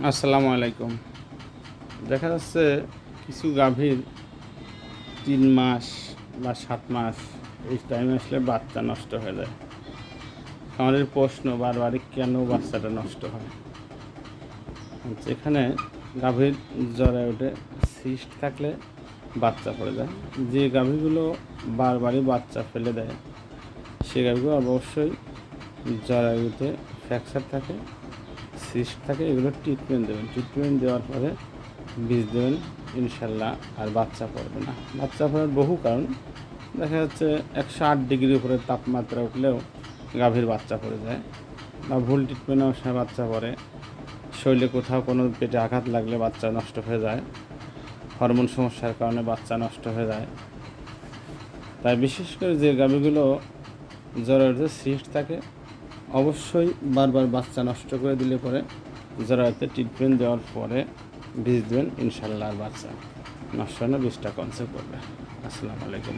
আসসালামু আলাইকুম। দেখা যাচ্ছে কিছু গাভীর ৩ মাস বা ৭ মাস এই টাইমে আসলে বাচ্চা নষ্ট হয়ে যায়। আমাদের প্রশ্ন বারবারই কেন বাচ্চাটা নষ্ট হয়? এখানে গাভীর জরায়ুতে ওঠে সিস্ট থাকলে বাচ্চা পড়ে যায়। যে গাভীগুলো বারবারই বাচ্চা ফেলে দেয় সে গাভীগুলো অবশ্যই জরায়ুতে ফ্র্যাকচার থাকে, সিস্ট থাকে, এগুলো ট্রিটমেন্ট দেবেন। ট্রিটমেন্ট দেওয়ার পরে বীজ দেবেন, ইনশাল্লাহ আর বাচ্চা পড়বে না। বাচ্চা পড়ার বহু কারণ, দেখা যাচ্ছে 108 ডিগ্রির উপরে তাপমাত্রা উঠলেও গাভীর বাচ্চা পড়ে যায়, বা ভুল ট্রিটমেন্ট নেওয়ার সময় বাচ্চা পড়ে, শরীরে কোথাও কোনো পেটে আঘাত লাগলে বাচ্চা নষ্ট হয়ে যায়, হরমোন সমস্যার কারণে বাচ্চা নষ্ট হয়ে যায়। তাই বিশেষ করে যে গাভীগুলো জরায়ুতে সিস্ট থাকে অবশ্যই বারবার বাচ্চা নষ্ট করে দিলে পরে জরায়ুতে ট্রিটমেন্ট দেওয়ার পরে বীজ দেবেন, ইনশাল্লাহ আর বাচ্চা নষ্ট হয় না, বীজটা কনসেপ্ট করবে। আসসালামু আলাইকুম।